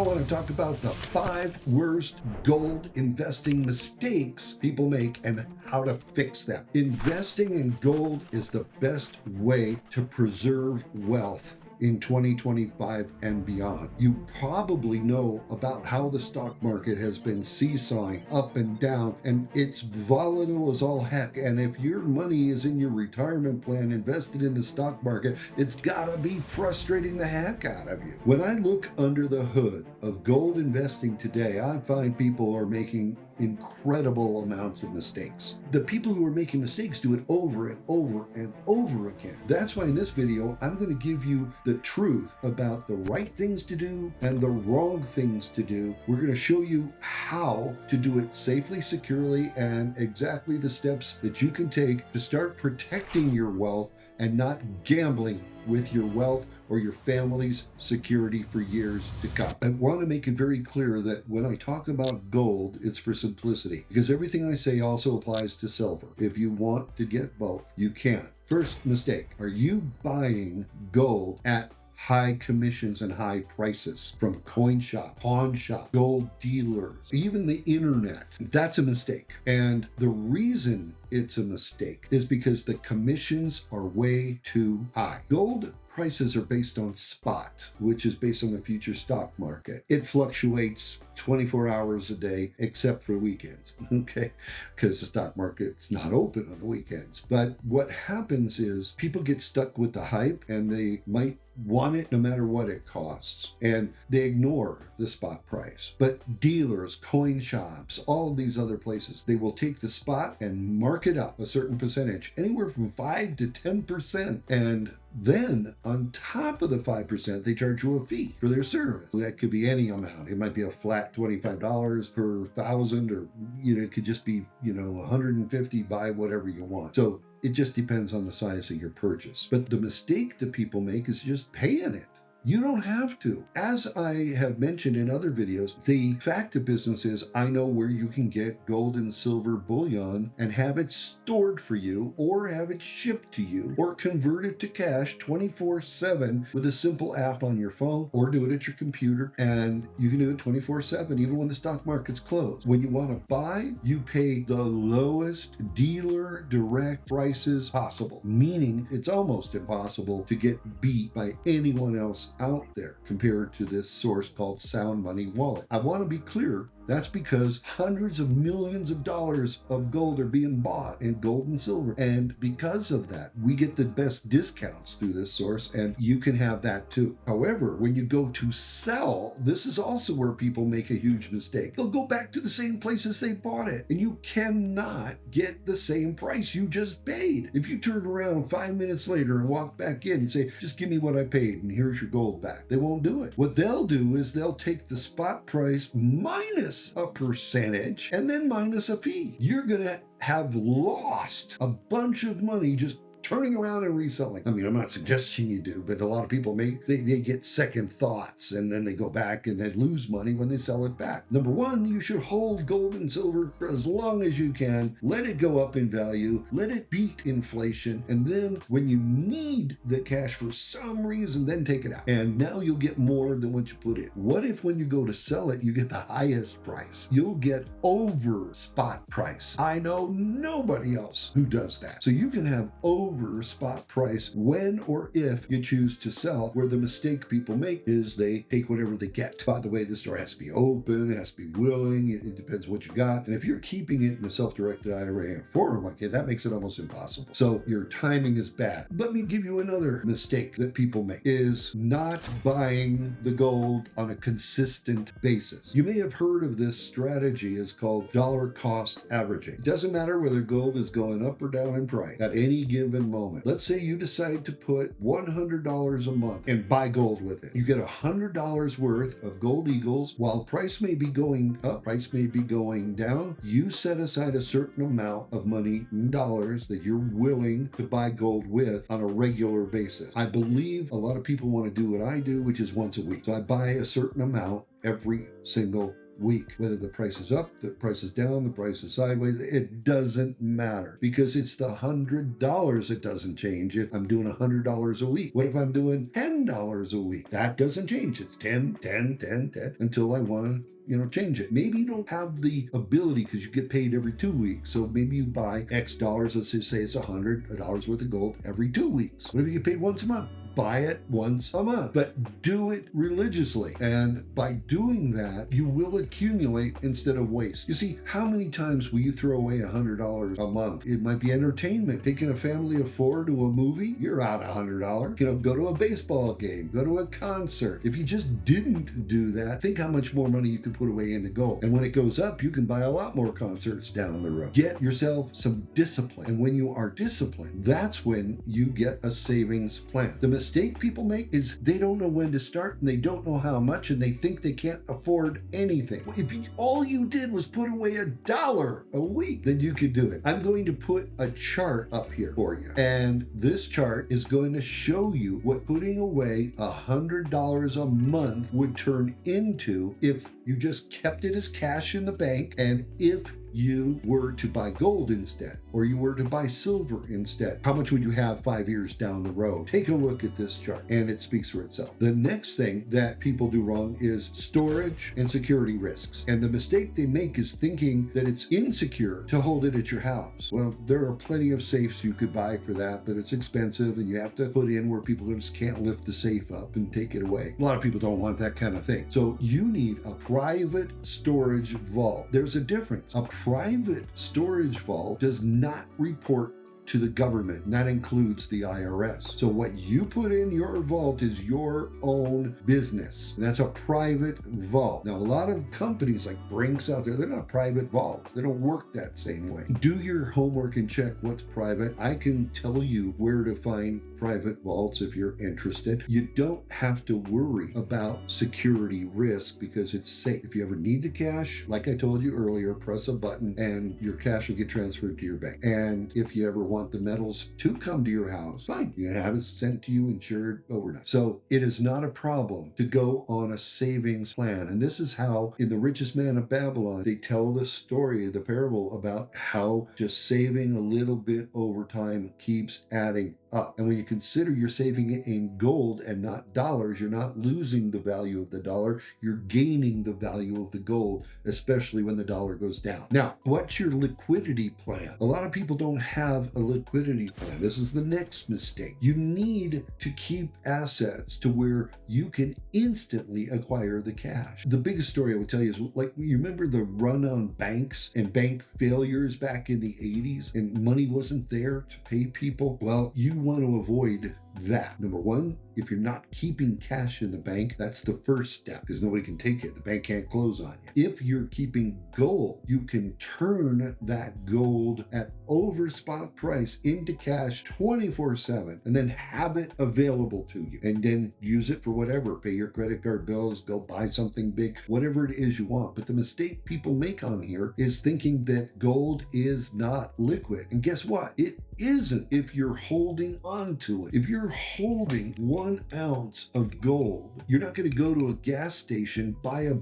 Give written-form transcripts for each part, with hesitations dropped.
want to talk about the 5 worst gold investing mistakes people make and how to fix them. Investing in gold is the best way to preserve wealth in 2025 and beyond. You probably know about how the stock market has been seesawing up and down, and it's volatile as all heck. And if your money is in your retirement plan invested in the stock market, it's gotta be frustrating the heck out of you. When I look under the hood of gold investing today, I find people are making incredible amounts of mistakes. The people who are making mistakes do it over and over and over again. That's why in this video, I'm going to give you the truth about the right things to do and the wrong things to do. We're going to show you how to do it safely, securely, and exactly the steps that you can take to start protecting your wealth and not gambling with your wealth or your family's security for years to come. I want to make it very clear that when I talk about gold, it's for simplicity, because everything I say also applies to silver. If you want to get both, you can. First mistake, are you buying gold at high commissions and high prices from coin shop, pawn shop, gold dealers, even the internet? That's a mistake. And the reason it's a mistake is because the commissions are way too high. Gold prices are based on spot, which is based on the future stock market. It fluctuates 24 hours a day, except for weekends, okay? Because the stock market's not open on the weekends. But what happens is people get stuck with the hype and they might want it no matter what it costs, and they ignore the spot price. But dealers, coin shops, all of these other places, they will take the spot and mark it up a certain percentage, anywhere from 5 to 10%. And then on top of the 5%, they charge you a fee for their service. That could be any amount. It might be a flat $25 per 1,000, or it could just be 150. Buy whatever you want. So it just depends on the size of your purchase. But the mistake that people make is just paying it. You don't have to. As I have mentioned in other videos, the fact of business is I know where you can get gold and silver bullion and have it stored for you, or have it shipped to you, or convert it to cash 24/7 with a simple app on your phone, or do it at your computer. And you can do it 24/7 even when the stock market's closed. When you want to buy, you pay the lowest dealer direct prices possible, meaning it's almost impossible to get beat by anyone else out there compared to this source called Sound Money Wallet. I want to be clear. That's because hundreds of millions of dollars of gold are being bought in gold and silver. And because of that, we get the best discounts through this source, and you can have that too. However, when you go to sell, this is also where people make a huge mistake. They'll go back to the same places they bought it, and you cannot get the same price you just paid. If you turn around 5 minutes later and walk back in and say, just give me what I paid and here's your gold back, they won't do it. What they'll do is they'll take the spot price minus a percentage and then minus a fee. You're gonna have lost a bunch of money just turning around and reselling. I mean, I'm not suggesting you do, but a lot of people they get second thoughts, and then they go back and they lose money when they sell it back. Number one, you should hold gold and silver for as long as you can. Let it go up in value. Let it beat inflation. And then when you need the cash for some reason, then take it out. And now you'll get more than what you put in. What if when you go to sell it, you get the highest price? You'll get over spot price. I know nobody else who does that. So you can have over spot price when or if you choose to sell. Where the mistake people make is they take whatever they get. By the way, the store has to be open, it has to be willing, it depends what you got. And if you're keeping it in a self-directed IRA or 401k, that makes it almost impossible. So your timing is bad. Let me give you another mistake that people make, is not buying the gold on a consistent basis. You may have heard of this strategy. It's called dollar cost averaging. It doesn't matter whether gold is going up or down in price at any given moment. Let's say you decide to put $100 a month and buy gold with it. You get $100 worth of gold eagles. While price may be going up, price may be going down, you set aside a certain amount of money in dollars that you're willing to buy gold with on a regular basis. I believe a lot of people want to do what I do, which is once a week. So I buy a certain amount every single week. Whether the price is up, the price is down, the price is sideways, it doesn't matter, because it's the $100 that doesn't change if I'm doing $100 a week. What if I'm doing $10 a week? That doesn't change. It's 10, 10, 10, 10 until I want to change it. Maybe you don't have the ability because you get paid every 2 weeks. So maybe you buy X dollars. Let's just say it's $100 worth of gold every 2 weeks. What if you get paid once a month? Buy it once a month, but do it religiously. And by doing that, you will accumulate instead of waste. You see, how many times will you throw away $100 a month? It might be entertainment. Taking a family of 4 to a movie, you're out $100. Go to a baseball game, go to a concert. If you just didn't do that, think how much more money you could put away into gold. And when it goes up, you can buy a lot more concerts down the road. Get yourself some discipline. And when you are disciplined, that's when you get a savings plan. The mistake people make is they don't know when to start, and they don't know how much, and they think they can't afford anything. If all you did was put away $1 a week, then you could do it. I'm going to put a chart up here for you, and this chart is going to show you what putting away $100 a month would turn into if you just kept it as cash in the bank, and if you were to buy gold instead, or you were to buy silver instead. How much would you have 5 years down the road? Take a look at this chart, and it speaks for itself. The next thing that people do wrong is storage and security risks. And the mistake they make is thinking that it's insecure to hold it at your house. Well, there are plenty of safes you could buy for that, but it's expensive, and you have to put in where people just can't lift the safe up and take it away. A lot of people don't want that kind of thing. So you need a private storage vault. There's a difference. A private storage vault does not report to the government, and that includes the IRS. So what you put in your vault is your own business. And that's a private vault. Now, a lot of companies like Brinks out there, they're not private vaults. They don't work that same way. Do your homework and check what's private. I can tell you where to find private vaults if you're interested. You don't have to worry about security risk because it's safe. If you ever need the cash, like I told you earlier, press a button and your cash will get transferred to your bank. And if you ever want the metals to come to your house, fine. You have it sent to you insured overnight. So it is not a problem to go on a savings plan. And this is how in The Richest Man of Babylon, they tell the story, the parable about how just saving a little bit over time keeps adding up. And when you consider you're saving it in gold and not dollars, you're not losing the value of the dollar, you're gaining the value of the gold, especially when the dollar goes down. Now, what's your liquidity plan? A lot of people don't have a liquidity plan. This is the next mistake. You need to keep assets to where you can instantly acquire the cash. The biggest story I would tell you is, like, you remember the run on banks and bank failures back in the 80s, and money wasn't there to pay people? Well, you want to avoid that. Number one, if you're not keeping cash in the bank, that's the first step because nobody can take it. The bank can't close on you. If you're keeping gold, you can turn that gold at over spot price into cash 24/7 and then have it available to you, and then use it for whatever. Pay your credit card bills, go buy something big, whatever it is you want. But the mistake people make on here is thinking that gold is not liquid. And guess what? It isn't if you're holding on to it. If you're holding 1 ounce of gold, you're not going to go to a gas station, buy a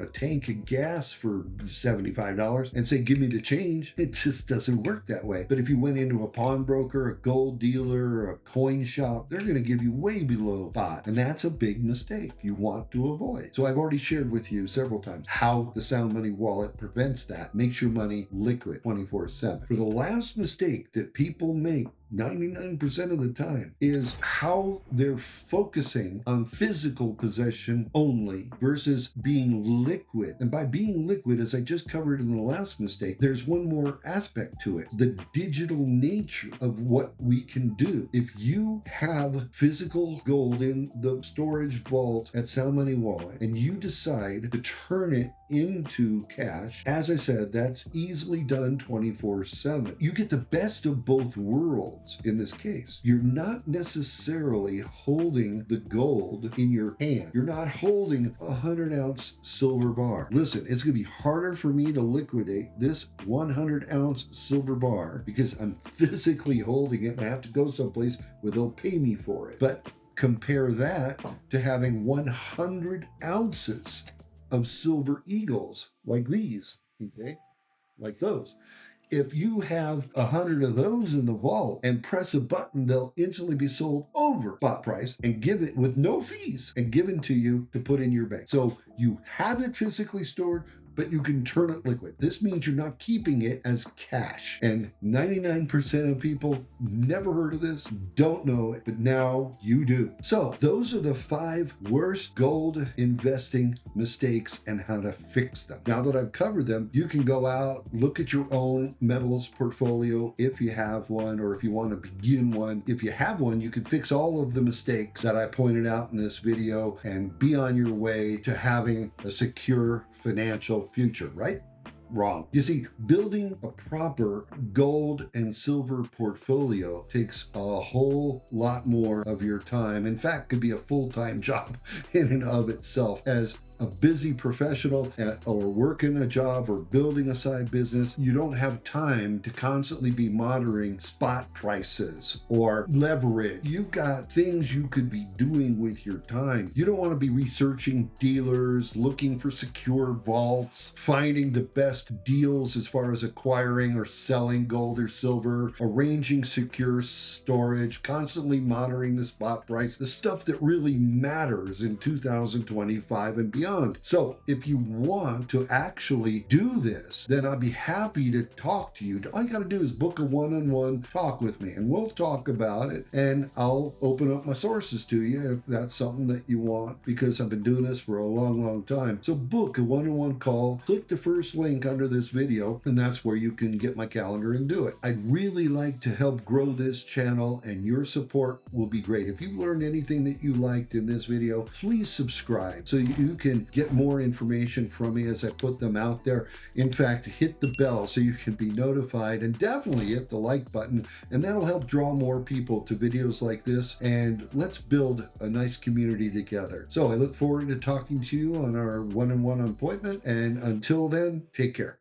tank of gas for $75 and say, give me the change. It just doesn't work that way. But if you went into a pawnbroker, a gold dealer, or a coin shop, they're going to give you way below spot. And that's a big mistake you want to avoid. So I've already shared with you several times how the Sound Money wallet prevents that, makes your money liquid 24/7. For the last mistake that people make 99% of the time is how they're focusing on physical possession only versus being liquid. And by being liquid, as I just covered in the last mistake, there's one more aspect to it: the digital nature of what we can do. If you have physical gold in the storage vault at Sound Money Wallet and you decide to turn it into cash, as I said, that's easily done 24/7. You get the best of both worlds in this case. You're not necessarily holding the gold in your hand. You're not holding a 100-ounce silver bar. Listen, it's going to be harder for me to liquidate this 100-ounce silver bar because I'm physically holding it and I have to go someplace where they'll pay me for it. But compare that to having 100 ounces of silver eagles like these, okay, like those. If you have 100 of those in the vault and press a button, they'll instantly be sold over spot price and give it with no fees and given to you to put in your bank. So you have it physically stored, but you can turn it liquid. This means you're not keeping it as cash. And 99% of people never heard of this, don't know it, but now you do. So those are the 5 worst gold investing mistakes and how to fix them. Now that I've covered them, you can go out, look at your own metals portfolio if you have one, or if you want to begin one. If you have one, you can fix all of the mistakes that I pointed out in this video and be on your way to having a secure financial future, right? Wrong. You see, building a proper gold and silver portfolio takes a whole lot more of your time. In fact, could be a full-time job in and of itself. As a busy professional or working a job or building a side business, you don't have time to constantly be monitoring spot prices or leverage. You've got things you could be doing with your time. You don't want to be researching dealers, looking for secure vaults, finding the best deals as far as acquiring or selling gold or silver, arranging secure storage, constantly monitoring the spot price, the stuff that really matters in 2025 and beyond. So if you want to actually do this, then I'll be happy to talk to you. All you got to do is book a one-on-one talk with me, and we'll talk about it, and I'll open up my sources to you if that's something that you want, because I've been doing this for a long time. So book a one-on-one call, click the first link under this video, and that's where you can get my calendar and do it. I'd really like to help grow this channel, and your support will be great. If you learned anything that you liked in this video, please subscribe so you can get more information from me as I put them out there. In fact, hit the bell so you can be notified, and definitely hit the like button, and that'll help draw more people to videos like this, and let's build a nice community together. So I look forward to talking to you on our one-on-one appointment, and until then, take care.